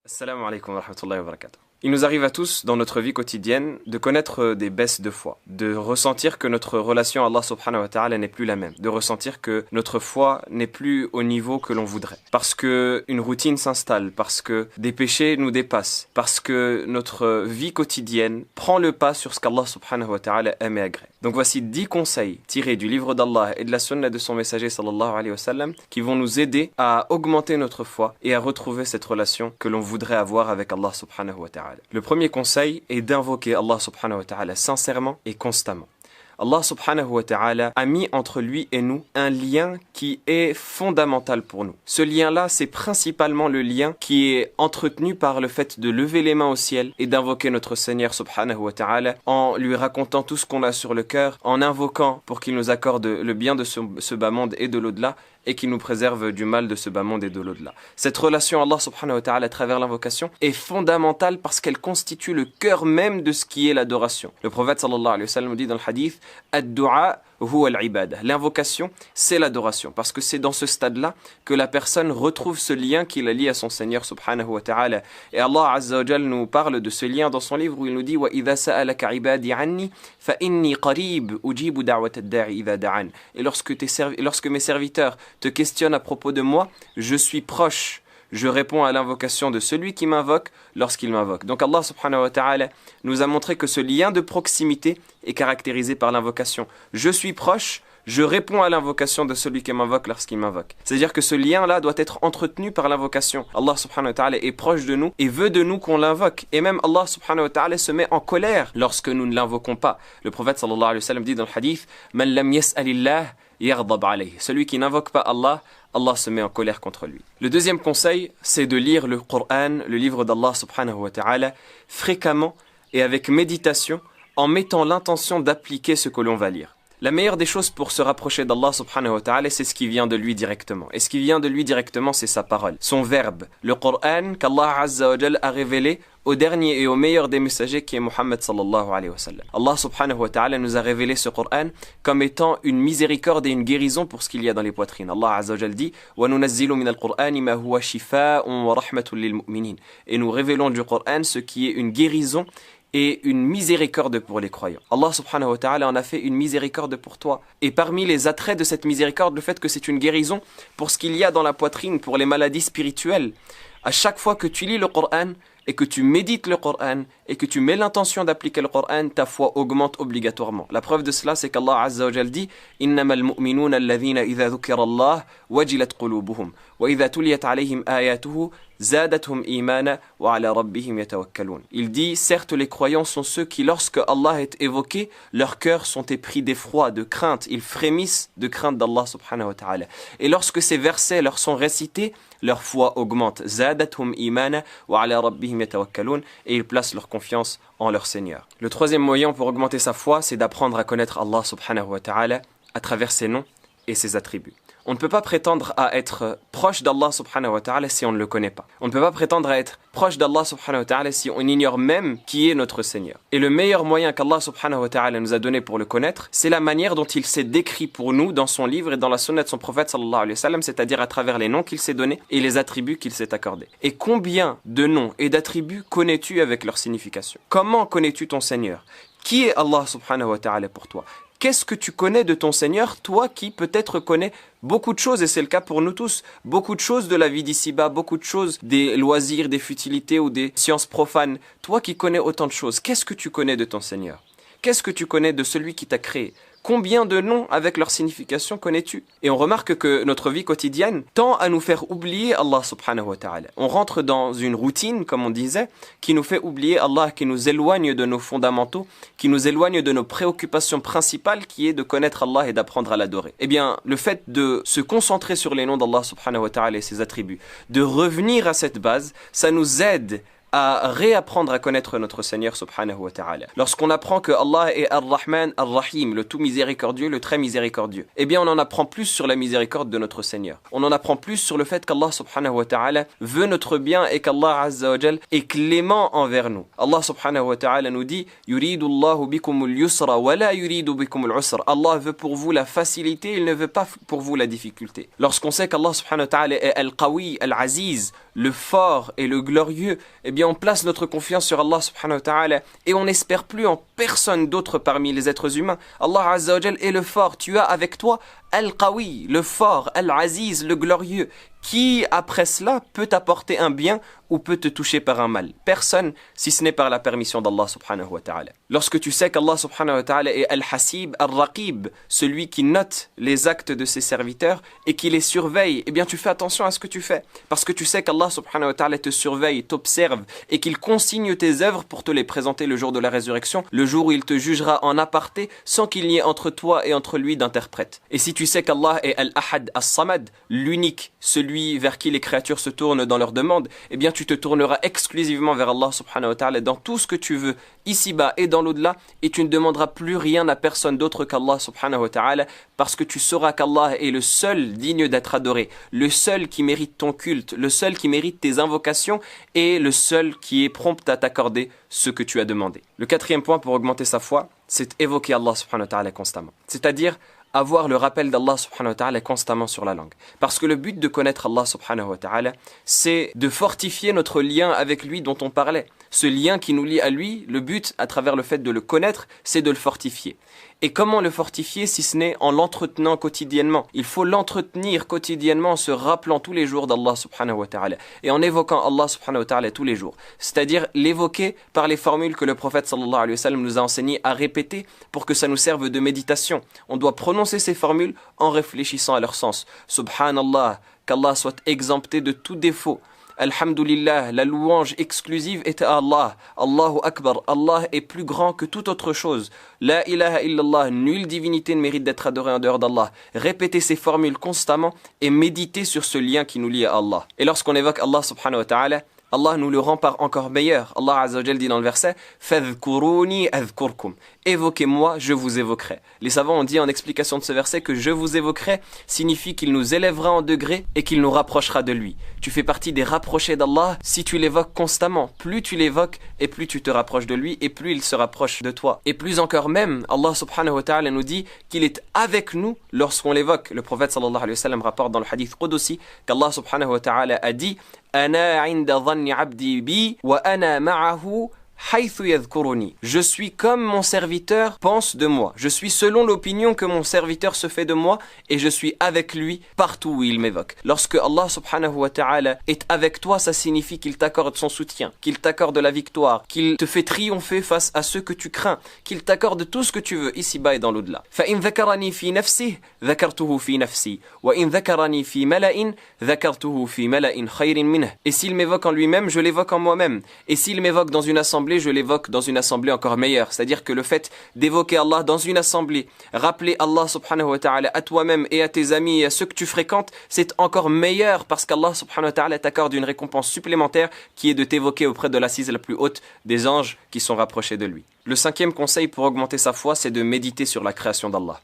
Assalamu alaikum wa rahmatullahi wa barakatuh. Il nous arrive à tous, dans notre vie quotidienne, de connaître des baisses de foi, de ressentir que notre relation à Allah subhanahu wa ta'ala n'est plus la même, de ressentir que notre foi n'est plus au niveau que l'on voudrait. Parce que une routine s'installe, parce que des péchés nous dépassent, parce que notre vie quotidienne prend le pas sur ce qu'Allah subhanahu wa ta'ala aime et agrée. Donc voici 10 conseils tirés du livre d'Allah et de la sunna de son messager sallallahu alayhi wa sallam qui vont nous aider à augmenter notre foi et à retrouver cette relation que l'on voudrait avoir avec Allah subhanahu wa ta'ala. Le premier conseil est d'invoquer Allah subhanahu wa ta'ala sincèrement et constamment. Allah subhanahu wa ta'ala a mis entre lui et nous un lien qui est fondamental pour nous. Ce lien-là, c'est principalement le lien qui est entretenu par le fait de lever les mains au ciel et d'invoquer notre Seigneur subhanahu wa ta'ala en lui racontant tout ce qu'on a sur le cœur, en invoquant pour qu'il nous accorde le bien de ce bas monde et de l'au-delà et qu'il nous préserve du mal de ce bas monde et de l'au-delà. Cette relation à Allah subhanahu wa ta'ala à travers l'invocation est fondamentale parce qu'elle constitue le cœur même de ce qui est l'adoration. Le prophète sallallahu alayhi wa sallam dit dans le hadith Ad-du'a huwa al-ibada. L'invocation, c'est l'adoration. Parce que c'est dans ce stade-là que la personne retrouve ce lien qui la lie à son Seigneur subhanahu wa ta'ala. Et Allah azza wa jal nous parle de ce lien dans son livre où il nous dit Wa idha sa'alaka ibadi anni fa inni qarib ujibu da'wat ad-da'i idha da'an. Et lorsque mes serviteurs te questionnent à propos de moi, je suis proche. Je réponds à l'invocation de celui qui m'invoque lorsqu'il m'invoque. Donc Allah subhanahu wa ta'ala nous a montré que ce lien de proximité est caractérisé par l'invocation. Je suis proche, je réponds à l'invocation de celui qui m'invoque lorsqu'il m'invoque. C'est-à-dire que ce lien-là doit être entretenu par l'invocation. Allah subhanahu wa ta'ala est proche de nous et veut de nous qu'on l'invoque. Et même Allah subhanahu wa ta'ala se met en colère lorsque nous ne l'invoquons pas. Le prophète sallallahu alayhi wa sallam dit dans le hadith « Man lam yas'alillah yaghdab alayh » Celui qui n'invoque pas Allah, Allah se met en colère contre lui. Le deuxième conseil, c'est de lire le Coran, le livre d'Allah subhanahu wa ta'ala, fréquemment et avec méditation, en mettant l'intention d'appliquer ce que l'on va lire. La meilleure des choses pour se rapprocher d'Allah subhanahu wa ta'ala, c'est ce qui vient de lui directement. Et ce qui vient de lui directement, c'est sa parole, son verbe. Le Coran qu'Allah azza wa jal a révélé au dernier et au meilleur des messagers qui est Muhammad sallallahu alayhi wa sallam. Allah subhanahu wa ta'ala nous a révélé ce Coran comme étant une miséricorde et une guérison pour ce qu'il y a dans les poitrines. Allah azza wa jal dit وَنُنَزِّلُ مِنَ الْقُرْآنِ مَا هُوَ شِفَاءٌ وَرَحْمَةٌ لِلْمُؤْمِنِينَ. Et nous révélons du Coran ce qui est une guérison et une miséricorde pour les croyants. Allah subhanahu wa ta'ala en a fait une miséricorde pour toi. Et parmi les attraits de cette miséricorde, le fait que c'est une guérison pour ce qu'il y a dans la poitrine, pour les maladies spirituelles. À chaque fois que tu lis le Coran et que tu médites le Coran et que tu mets l'intention d'appliquer le Coran, ta foi augmente obligatoirement. La preuve de cela, c'est qu'Allah azza wa jal dit إِنَّمَا الْمُؤْمِنُونَ الَّذِينَ إِذَا ذُكِرَ اللَّهُ وَجِلَتْ قُلُوبُهُمْ وَإِذَا تُلِيَتْ عَلَيْهِمْ آيَاتُهُ زادتهم إيمانا وعلى ربهم يتوكلون. Il dit, certes les croyants sont ceux qui lorsque Allah est évoqué, leurs cœurs sont épris d'effroi, de crainte, ils frémissent de crainte d'Allah subhanahu wa ta'ala. Et lorsque ces versets leur sont récités, leur foi augmente. زادتهم إيمانا وعلى ربهم يتوكلون. Et ils placent leur confiance en leur Seigneur. Le troisième moyen pour augmenter sa foi, c'est d'apprendre à connaître Allah subhanahu wa ta'ala à travers ses noms et ses attributs. On ne peut pas prétendre à être proche d'Allah subhanahu wa ta'ala si on ne le connaît pas. On ne peut pas prétendre à être proche d'Allah subhanahu wa ta'ala si on ignore même qui est notre Seigneur. Et le meilleur moyen qu'Allah subhanahu wa ta'ala nous a donné pour le connaître, c'est la manière dont il s'est décrit pour nous dans son livre et dans la sunna de son prophète sallallahu alayhi wa sallam, c'est-à-dire à travers les noms qu'il s'est donnés et les attributs qu'il s'est accordés. Et combien de noms et d'attributs connais-tu avec leur signification? Comment connais-tu ton Seigneur? Qui est Allah subhanahu wa ta'ala pour toi? Qu'est-ce que tu connais de ton Seigneur, toi qui peut-être connais beaucoup de choses, et c'est le cas pour nous tous, beaucoup de choses de la vie d'ici-bas, beaucoup de choses des loisirs, des futilités ou des sciences profanes. Toi qui connais autant de choses, qu'est-ce que tu connais de ton Seigneur? Qu'est-ce que tu connais de celui qui t'a créé? Combien de noms avec leur signification connais-tu? Et on remarque que notre vie quotidienne tend à nous faire oublier Allah subhanahu wa ta'ala. On rentre dans une routine, comme on disait, qui nous fait oublier Allah, qui nous éloigne de nos fondamentaux, qui nous éloigne de nos préoccupations principales, qui est de connaître Allah et d'apprendre à l'adorer. Eh bien, le fait de se concentrer sur les noms d'Allah subhanahu wa ta'ala et ses attributs, de revenir à cette base, ça nous aide à réapprendre à connaître notre Seigneur subhanahu wa ta'ala. Lorsqu'on apprend que Allah est Ar-Rahman, Ar-Rahim, le tout miséricordieux, le très miséricordieux, eh bien on en apprend plus sur la miséricorde de notre Seigneur. On en apprend plus sur le fait qu'Allah subhanahu wa ta'ala veut notre bien et qu'Allah azza wa jal est clément envers nous. Allah subhanahu wa ta'ala nous dit Yuridu Allahu bikumul yusra wa la yuridu bikumul usra. Allah veut pour vous la facilité, il ne veut pas pour vous la difficulté. Lorsqu'on sait qu'Allah subhanahu wa ta'ala est Al-Qawi, Al-Aziz, le fort et le glorieux, eh bien on place notre confiance sur Allah subhanahu wa ta'ala et on n'espère plus en personne d'autre parmi les êtres humains. Allah Azza wa Jal est le fort. Tu as avec toi Al-Qawi, le fort, Al-Aziz, le glorieux. Qui, après cela, peut t'apporter un bien ou peut te toucher par un mal? Personne, si ce n'est par la permission d'Allah subhanahu wa ta'ala. Lorsque tu sais qu'Allah subhanahu wa ta'ala est Al-Hasib, Al-Raqib, celui qui note les actes de ses serviteurs et qui les surveille, eh bien tu fais attention à ce que tu fais. Parce que tu sais qu'Allah subhanahu wa ta'ala te surveille, t'observe et qu'il consigne tes œuvres pour te les présenter le jour de la résurrection, le jour où il te jugera en aparté sans qu'il n'y ait entre toi et entre lui d'interprète. Et si tu sais qu'Allah est Al-Ahad, As-Samad, l'unique, celui vers qui les créatures se tournent dans leurs demandes, eh bien tu te tourneras exclusivement vers Allah subhanahu wa ta'ala dans tout ce que tu veux, ici-bas et dans l'au-delà, et tu ne demanderas plus rien à personne d'autre qu'Allah subhanahu wa ta'ala, parce que tu sauras qu'Allah est le seul digne d'être adoré, le seul qui mérite ton culte, le seul qui mérite tes invocations, et le seul qui est prompt à t'accorder ce que tu as demandé. Le quatrième point pour augmenter sa foi, c'est évoquer Allah subhanahu wa ta'ala constamment. C'est-à-dire avoir le rappel d'Allah subhanahu wa ta'ala constamment sur la langue. Parce que le but de connaître Allah subhanahu wa ta'ala, c'est de fortifier notre lien avec lui dont on parlait. Ce lien qui nous lie à lui, le but, à travers le fait de le connaître, c'est de le fortifier. Et comment le fortifier si ce n'est en l'entretenant quotidiennement? Il faut l'entretenir quotidiennement en se rappelant tous les jours d'Allah subhanahu wa ta'ala et en évoquant Allah subhanahu wa ta'ala tous les jours. C'est-à-dire l'évoquer par les formules que le prophète sallallahu alayhi wa sallam nous a enseigné à répéter pour que ça nous serve de méditation. On doit prononcer ces formules en réfléchissant à leur sens. Subhanallah, qu'Allah soit exempté de tout défaut. Alhamdulillah, la louange exclusive est à Allah. Allahu Akbar, Allah est plus grand que toute autre chose. La ilaha illallah, nulle divinité ne mérite d'être adorée en dehors d'Allah. Répétez ces formules constamment et méditez sur ce lien qui nous lie à Allah. Et lorsqu'on évoque Allah subhanahu wa ta'ala, Allah nous le rend par encore meilleur. Allah Azza wa Jal dit dans le verset Fadhkuruni adhkurkum. Évoquez-moi, je vous évoquerai. Les savants ont dit en explication de ce verset que je vous évoquerai signifie qu'il nous élèvera en degré et qu'il nous rapprochera de lui. Tu fais partie des rapprochés d'Allah si tu l'évoques constamment. Plus tu l'évoques et plus tu te rapproches de lui et plus il se rapproche de toi. Et plus encore même, Allah subhanahu wa ta'ala nous dit qu'il est avec nous lorsqu'on l'évoque. Le prophète sallallahu alayhi wa sallam rapporte dans le hadith Qudusi qu'Allah subhanahu wa ta'ala a dit Ana 'inda dhanni 'abdi bi wa ana ma'ahu haythu yadhkuruni. Je suis comme mon serviteur pense de moi. Je suis selon l'opinion que mon serviteur se fait de moi et je suis avec lui partout où il m'évoque. Lorsque Allah subhanahu wa ta'ala est avec toi, ça signifie qu'il t'accorde son soutien, qu'il t'accorde la victoire, qu'il te fait triompher face à ceux que tu crains, qu'il t'accorde tout ce que tu veux ici-bas et dans l'au-delà. فَإِنْ ذَكَرَنِي فِي نَفْسِهِ ذَكَرْتُهُ فِي نَفْسِي وَإِنْ ذَكَرَنِي فِي مَلَئٍ ذَكَرْتُهُ فِي مَلَئٍ خَيْرٍ مِنْهِ. Et s'il m'évoque en lui-même, je l'évoque en moi-même. Et s'il m'évoque dans une assemblée, je l'évoque dans une assemblée encore meilleure. C'est-à-dire que le fait d'évoquer Allah dans une assemblée, rappeler Allah subhanahu wa ta'ala à toi-même et à tes amis et à ceux que tu fréquentes, c'est encore meilleur parce qu'Allah subhanahu wa ta'ala t'accorde une récompense supplémentaire qui est de t'évoquer auprès de l'assise la plus haute des anges qui sont rapprochés de lui. Le cinquième conseil pour augmenter sa foi, c'est de méditer sur la création d'Allah.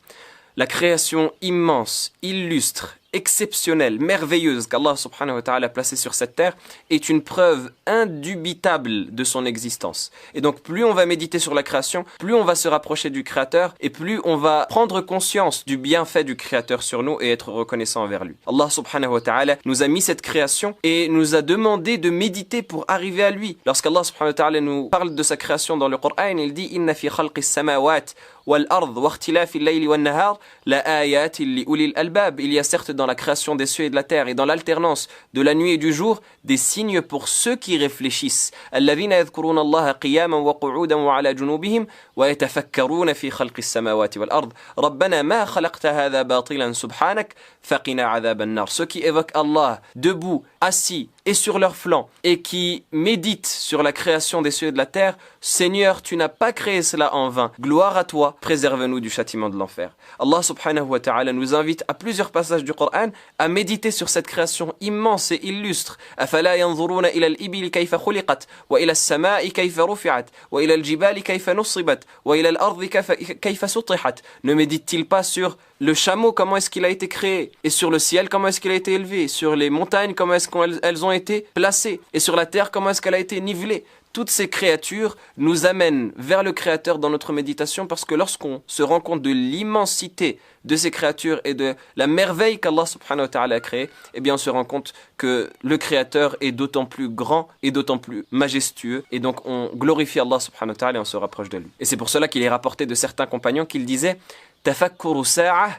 La création immense, illustre, exceptionnelle, merveilleuse qu'Allah subhanahu wa ta'ala a placée sur cette terre est une preuve indubitable de son existence. Et donc plus on va méditer sur la création, plus on va se rapprocher du Créateur et plus on va prendre conscience du bienfait du Créateur sur nous et être reconnaissant envers lui. Allah subhanahu wa ta'ala nous a mis cette création et nous a demandé de méditer pour arriver à lui. Lorsqu'Allah subhanahu wa ta'ala nous parle de sa création dans le Coran, il dit « Inna fi khalqis samawat wal ard wa ikhtilafi al-layli wan nahar la ayatin li ulil albab » Il y a certes dans la création des cieux et de la terre et dans l'alternance de la nuit et du jour des signes pour ceux qui réfléchissent. Alladhina yadhkuruna Allaha qiyaman wa qu'udan wa ala junubihim wa yatafakkaruna fi khalqis samawati wal ard. Rabbana ma khalaqta hadha batilan subhanak faqina adhaban nar. Ceux qui évoquent Allah debout, assis et sur leur flanc et qui méditent sur la création des cieux et de la terre, Seigneur, tu n'as pas créé cela en vain. Gloire à toi, préserve-nous du châtiment de l'enfer. Allah subhanahu wa ta'ala nous invite à plusieurs passages du Coran à méditer sur cette création immense et illustre. Afala yanzuruna ila al-ibili kayfa khuliqat wa ila as-sama'i kayfa rufi'at wa ila al-jibali kayfa nusibat wa ila al-ardi kayfa sutihat. Ne médite-t-il pas sur le chameau, comment est-ce qu'il a été créé, et sur le ciel, comment est-ce qu'il a été élevé, sur les montagnes, comment est-ce qu'elles ont été placées, et sur la terre, comment est-ce qu'elle a été nivelée. toutes ces créatures nous amènent vers le Créateur dans notre méditation, parce que lorsqu'on se rend compte de l'immensité de ces créatures et de la merveille qu'Allah subhanahu wa ta'ala a créée, eh bien on se rend compte que le Créateur est d'autant plus grand et d'autant plus majestueux, et donc on glorifie Allah subhanahu wa ta'ala et on se rapproche de lui. Et c'est pour cela qu'il est rapporté de certains compagnons qu'ils disaient « Tafakkuru sa'a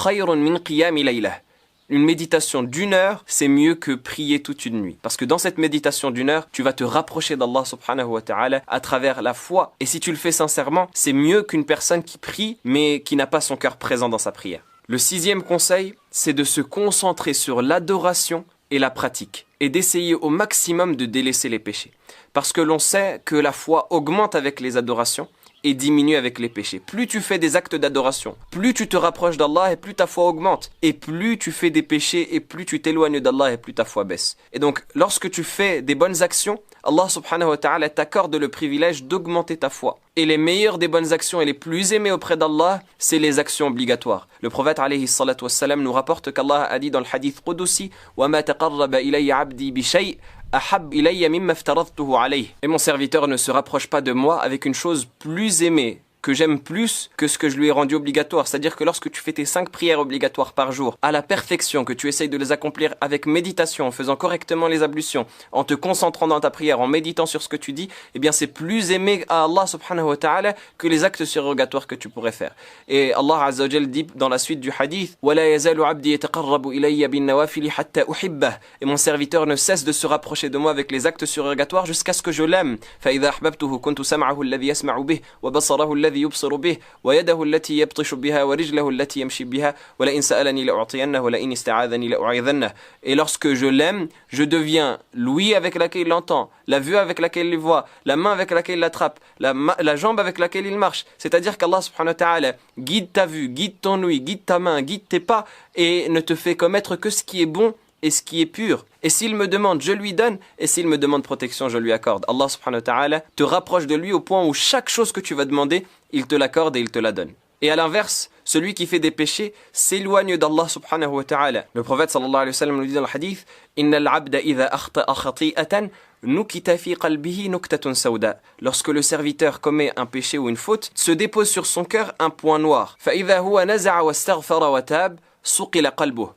khayrun min qiyami laylah » Une méditation d'une heure, c'est mieux que prier toute une nuit. Parce que dans cette méditation d'une heure, tu vas te rapprocher d'Allah subhanahu wa ta'ala à travers la foi. Et si tu le fais sincèrement, c'est mieux qu'une personne qui prie, mais qui n'a pas son cœur présent dans sa prière. Le 6e conseil, c'est de se concentrer sur l'adoration et la pratique. Et d'essayer au maximum de délaisser les péchés. Parce que l'on sait que la foi augmente avec les adorations et diminue avec les péchés. Plus tu fais des actes d'adoration, plus tu te rapproches d'Allah et plus ta foi augmente. Et plus tu fais des péchés et plus tu t'éloignes d'Allah et plus ta foi baisse. Et donc, lorsque tu fais des bonnes actions, Allah subhanahu wa ta'ala t'accorde le privilège d'augmenter ta foi. Et les meilleures des bonnes actions et les plus aimées auprès d'Allah, c'est les actions obligatoires. Le prophète alayhi salatu wassalam nous rapporte qu'Allah a dit dans le hadith Qudusi وَمَا تَقَرَّبَ إِلَيَّ عَبْدِي بِشَيْءٍ أَحَبَّ إِلَيَّ مِمَّا افْتَرَضْتُهُ عَلَيْهِ. Et mon serviteur ne se rapproche pas de moi avec une chose plus aimée, que j'aime plus que ce que je lui ai rendu obligatoire. C'est-à-dire que lorsque tu fais tes 5 prières obligatoires par jour, à la perfection, que tu essayes de les accomplir avec méditation, en faisant correctement les ablutions, en te concentrant dans ta prière, en méditant sur ce que tu dis, eh bien c'est plus aimé à Allah subhanahu wa ta'ala que les actes surrogatoires que tu pourrais faire. Et Allah azza wa jal dit dans la suite du hadith وَلَا يَزَالُ عَبْدِي يَتَقَرَّبُ إِلَيَّ بِالنَّوَافِلِ حَتَّى أُحِبَّهُ. Et mon serviteur ne cesse de se rapprocher de moi avec les actes surrogatoires jusqu'à ce que je l'aime. فَإِذَا أَحْبَبْتُهُ كُنْتُ سَمْعَهُ الَّذِي يَسْمَعُ بِهِ وَبَصَرَهُ الَّذِي يبصر به ويده التي يبطش بها ورجله التي يمشي بها ولئن سألني لأعطينه ولئن استعاذني لأعيذنه. Et lorsque je l'aime, je deviens l'ouïe avec laquelle il entend, la vue avec laquelle il voit, la main avec laquelle il attrape, la jambe avec laquelle il marche. C'est-à-dire qu'Allah subhanahu wa ta'ala guide ta vue, guide ton ouïe, guide ta main, guide tes pas et ne te fait commettre que ce qui est bon et ce qui est pur. Et s'il me demande, je lui donne. Et s'il me demande protection, je lui accorde. Allah subhanahu wa ta'ala te rapproche de lui au point où chaque chose que tu vas demander, il te l'accorde et il te la donne. Et à l'inverse, celui qui fait des péchés s'éloigne d'Allah subhanahu wa ta'ala. Le prophète sallallahu alayhi wa sallam nous dit dans le hadith Inna al-abda idha akhta'a khati'atan nukita fi qalbihi nuktatun sawda. Lorsque le serviteur commet un péché ou une faute, se dépose sur son cœur un point noir. Fa idha huwa naza'a wastaghfara wa tab.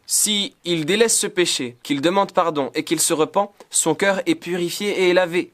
Si il délaisse ce péché, qu'il demande pardon et qu'il se repent, son cœur est purifié et est lavé.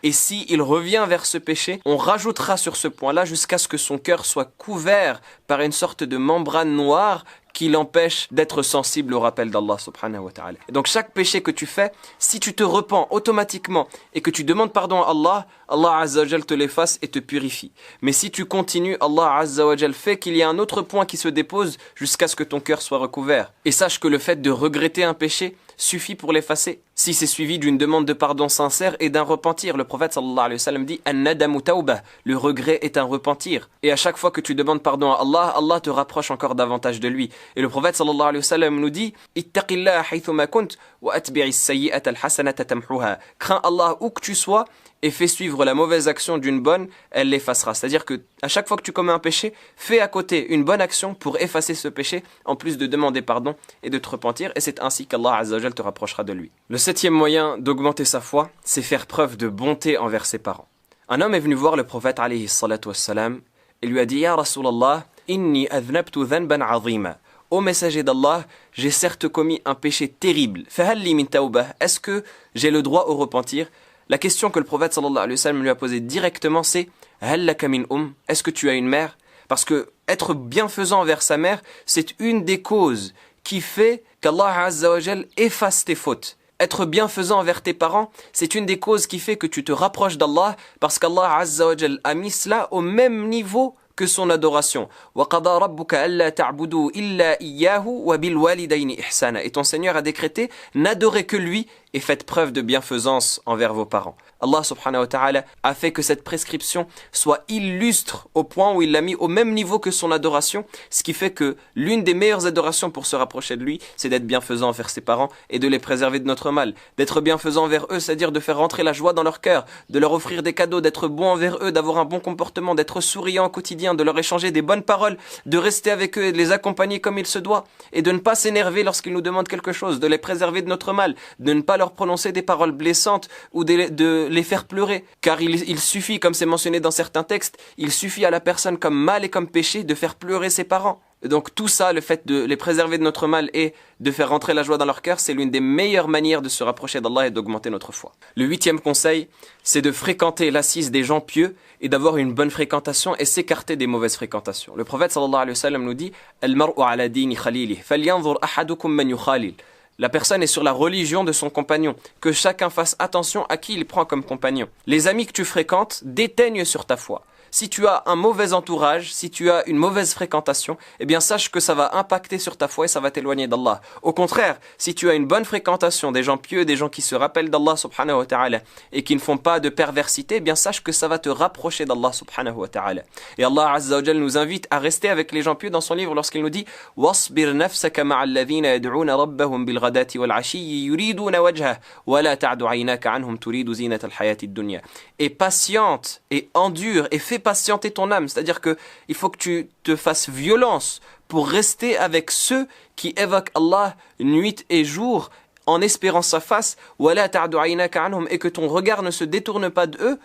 Et si il revient vers ce péché, on rajoutera sur ce point-là jusqu'à ce que son cœur soit couvert par une sorte de membrane noire qui l'empêche d'être sensible au rappel d'Allah subhanahu wa ta'ala. Et donc chaque péché que tu fais, si tu te repens automatiquement et que tu demandes pardon à Allah, Allah azza wa jal te l'efface et te purifie. Mais si tu continues, Allah azza wa jal fait qu'il y a un autre point qui se dépose jusqu'à ce que ton cœur soit recouvert. Et sache que le fait de regretter un péché suffit pour l'effacer. Si c'est suivi d'une demande de pardon sincère et d'un repentir, le prophète sallallahu alayhi wa sallam dit An-nadamu tawbah, le regret est un repentir. Et à chaque fois que tu demandes pardon à Allah, Allah te rapproche encore davantage de lui. Et le prophète sallallahu alayhi wa sallam nous dit Ittaqillaha haythuma kunt wa atbi'is sayyi'ata al-hasanata tamhuha. Crains Allah où que tu sois et fais suivre la mauvaise action d'une bonne, elle l'effacera. C'est-à-dire que à chaque fois que tu commets un péché, fais à côté une bonne action pour effacer ce péché, en plus de demander pardon et de te repentir, et c'est ainsi qu'Allah azza wa jal te rapprochera de lui. Le 7e moyen d'augmenter sa foi, c'est faire preuve de bonté envers ses parents. Un homme est venu voir le prophète alayhi salatu wassalam et lui a dit Ya Rasulallah, inni adhnabtu dhanban azima. Ô messager d'Allah, j'ai certes commis un péché terrible. Fahalli min tawbah. Est-ce que j'ai le droit au repentir? La question que le prophète sallallahu alayhi wa sallam lui a posée directement, c'est Hal laka min Est-ce que tu as une mère? Parce que être bienfaisant envers sa mère, c'est une des causes qui fait qu'Allah azza wa jal efface tes fautes. Être bienfaisant envers tes parents, c'est une des causes qui fait que tu te rapproches d'Allah, parce qu'Allah azza wa jal a mis cela au même niveau que son adoration. وَقَضَى رَبُّكَ أَلَّا تَعْبُدُوا إِلَّا إِيَّاهُ وَبِالْوَالِدَيْنِ إِحْسَانًا. Et ton Seigneur a décrété, n'adorez que lui et faites preuve de bienfaisance envers vos parents. Allah subhanahu wa ta'ala a fait que cette prescription soit illustre au point où il l'a mis au même niveau que son adoration, ce qui fait que l'une des meilleures adorations pour se rapprocher de lui, c'est d'être bienfaisant envers ses parents et de les préserver de notre mal. D'être bienfaisant envers eux, c'est-à-dire de faire rentrer la joie dans leur cœur, de leur offrir des cadeaux, d'être bon envers eux, d'avoir un bon comportement, d'être souriant au quotidien, de leur échanger des bonnes paroles, de rester avec eux et de les accompagner comme il se doit, et de ne pas s'énerver lorsqu'ils nous demandent quelque chose, de les préserver de notre mal, de ne pas leur prononcer des paroles blessantes ou de les faire pleurer. Car il suffit, comme c'est mentionné dans certains textes, il suffit à la personne comme mal et comme péché de faire pleurer ses parents. Donc tout ça, le fait de les préserver de notre mal et de faire rentrer la joie dans leur cœur, c'est l'une des meilleures manières de se rapprocher d'Allah et d'augmenter notre foi. Le 8e conseil, c'est de fréquenter l'assise des gens pieux et d'avoir une bonne fréquentation et s'écarter des mauvaises fréquentations. Le prophète sallallahu alayhi wa sallam nous dit « Al-mar'u ala dini khalili, falyanzur ahadukum man yukhalil » La personne est sur la religion de son compagnon. Que chacun fasse attention à qui il prend comme compagnon. Les amis que tu fréquentes déteignent sur ta foi. Si tu as un mauvais entourage, si tu as une mauvaise fréquentation, eh bien sache que ça va impacter sur ta foi et ça va t'éloigner d'Allah. Au contraire, si tu as une bonne fréquentation des gens pieux, des gens qui se rappellent d'Allah subhanahu wa ta'ala et qui ne font pas de perversité, eh bien sache que ça va te rapprocher d'Allah subhanahu wa ta'ala. Et Allah azza wa jalla nous invite à rester avec les gens pieux dans son livre lorsqu'il nous dit « Wasbir nafsaka ma'al ladhina yad'una rabbahum bil ghadati wal 'ashiyyi yuriduna wajhah wa la ta'du 'aynaka 'anhum turidu zinata al hayati ad-dunya » Et patiente et endure et fais patienter ton âme, c'est-à-dire que il faut que tu te fasses violence pour rester avec ceux qui évoquent Allah nuit et jour en espérant sa face, et que ton regard ne se détourne pas d'eux,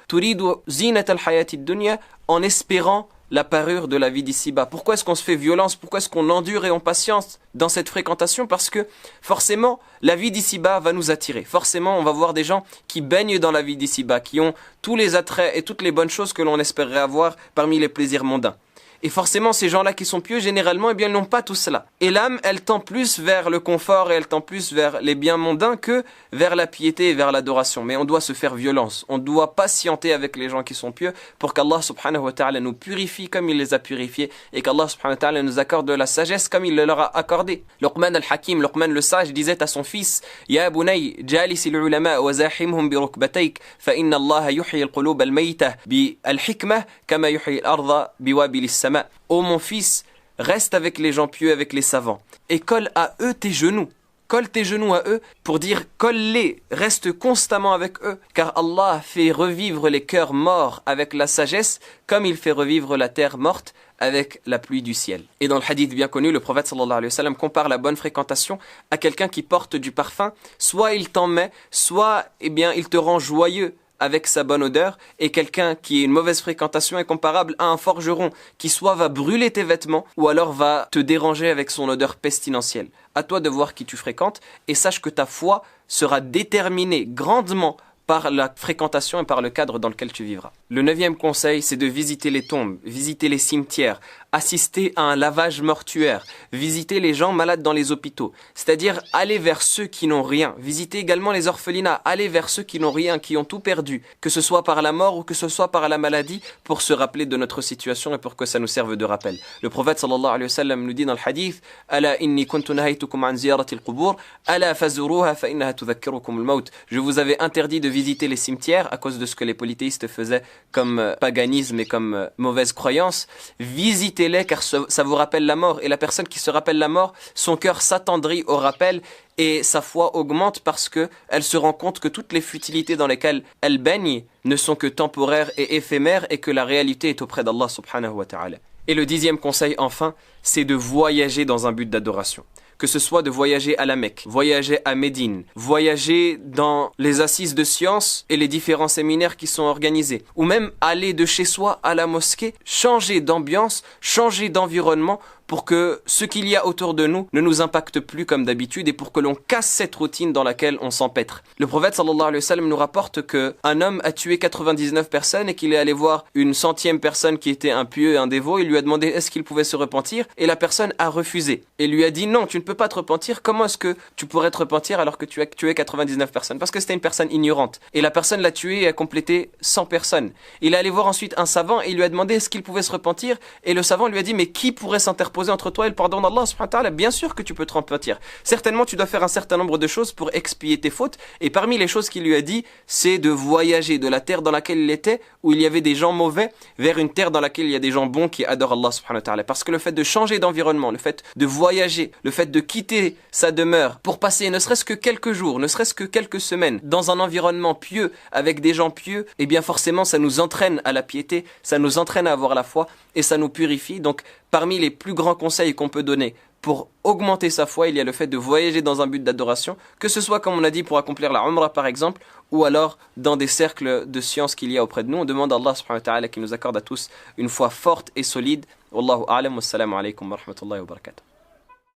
en espérant la parure de la vie d'ici-bas. Pourquoi est-ce qu'on se fait violence? Pourquoi est-ce qu'on endure et on patiente dans cette fréquentation? Parce que forcément, la vie d'ici-bas va nous attirer. Forcément, on va voir des gens qui baignent dans la vie d'ici-bas, qui ont tous les attraits et toutes les bonnes choses que l'on espérerait avoir parmi les plaisirs mondains. Et forcément, ces gens-là qui sont pieux, généralement, eh bien, ils n'ont pas tout cela. Et l'âme, elle tend plus vers le confort et elle tend plus vers les biens mondains que vers la piété et vers l'adoration. Mais on doit se faire violence. On doit patienter avec les gens qui sont pieux pour qu'Allah subhanahu wa ta'ala nous purifie comme il les a purifiés et qu'Allah subhanahu wa ta'ala nous accorde de la sagesse comme il le leur a accordé. Luqman al-Hakim, Luqman le sage, disait à son fils « Ya bunay, jalis al-ulama wa zahimhum bi rukbatayk, fa inna Allah yuhyi al-qulub al-mayta bi al-hikmah kama yuhyi al-arda bi wabil sama. Ô mon fils, reste avec les gens pieux, avec les savants, et colle à eux tes genoux. Colle tes genoux à eux pour dire colle-les, reste constamment avec eux, car Allah fait revivre les cœurs morts avec la sagesse, comme il fait revivre la terre morte avec la pluie du ciel. Et dans le hadith bien connu, le prophète sallallahu alayhi wa sallam compare la bonne fréquentation à quelqu'un qui porte du parfum, soit il t'en met, soit eh bien, il te rend joyeux avec sa bonne odeur, et quelqu'un qui a une mauvaise fréquentation est comparable à un forgeron qui soit va brûler tes vêtements ou alors va te déranger avec son odeur pestilentielle. À toi de voir qui tu fréquentes et sache que ta foi sera déterminée grandement par la fréquentation et par le cadre dans lequel tu vivras. Le 9e conseil, c'est de visiter les tombes, visiter les cimetières, assister à un lavage mortuaire, visiter les gens malades dans les hôpitaux, c'est-à-dire aller vers ceux qui n'ont rien, visiter également les orphelinats, aller vers ceux qui n'ont rien, qui ont tout perdu, que ce soit par la mort ou que ce soit par la maladie, pour se rappeler de notre situation et pour que ça nous serve de rappel. Le prophète sallallahu alayhi wa sallam nous dit dans le hadith « Ala inni kuntu nahaytukum an ziyarati al-qubur, ala fazuruha fa innaha tudhakkirukum al-maut » Je vous avais interdit de visiter les cimetières à cause de ce que les polythéistes faisaient comme paganisme et comme mauvaise croyance. Visitez-les car ça vous rappelle la mort, et la personne qui se rappelle la mort, son cœur s'attendrit au rappel et sa foi augmente parce que elle se rend compte que toutes les futilités dans lesquelles elle baigne ne sont que temporaires et éphémères et que la réalité est auprès d'Allah subhanahu wa ta'ala. Et le 10e conseil enfin, c'est de voyager dans un but d'adoration. Que ce soit de voyager à la Mecque, voyager à Médine, voyager dans les assises de sciences et les différents séminaires qui sont organisés, ou même aller de chez soi à la mosquée, changer d'ambiance, changer d'environnement pour que ce qu'il y a autour de nous ne nous impacte plus comme d'habitude et pour que l'on casse cette routine dans laquelle on s'empêtre. Le prophète sallallahu alayhi wa sallam nous rapporte qu'un homme a tué 99 personnes et qu'il est allé voir une 100e personne qui était un pieux et un dévot. Il lui a demandé est-ce qu'il pouvait se repentir et la personne a refusé. Et lui a dit non, tu ne peux pas te repentir. Comment est-ce que tu pourrais te repentir alors que tu as tué 99 personnes? Parce que c'était une personne ignorante. Et la personne l'a tué et a complété 100 personnes. Il est allé voir ensuite un savant et il lui a demandé est-ce qu'il pouvait se repentir. Et le savant lui a dit mais qui pourrait s'interposer entre toi et le pardon d'Allah subhanahu wa ta'ala? Bien sûr que tu peux te repentir. Certainement tu dois faire un certain nombre de choses pour expier tes fautes, et parmi les choses qu'il lui a dit, c'est de voyager de la terre dans laquelle il était, où il y avait des gens mauvais, vers une terre dans laquelle il y a des gens bons qui adorent Allah subhanahu wa ta'ala. Parce que le fait de changer d'environnement, le fait de voyager, le fait de quitter sa demeure pour passer ne serait-ce que quelques jours, ne serait-ce que quelques semaines dans un environnement pieux, avec des gens pieux, eh bien forcément ça nous entraîne à la piété, ça nous entraîne à avoir la foi et ça nous purifie. Donc parmi les plus grands grands conseils qu'on peut donner pour augmenter sa foi, il y a le fait de voyager dans un but d'adoration, que ce soit comme on a dit pour accomplir la Umrah par exemple, ou alors dans des cercles de science qu'il y a auprès de nous. On demande à Allah subhanahu wa ta'ala qui nous accorde à tous une foi forte et solide. Wallahu a'lam, wassalamu alaikum wa rahmatullahi wa barakatuh.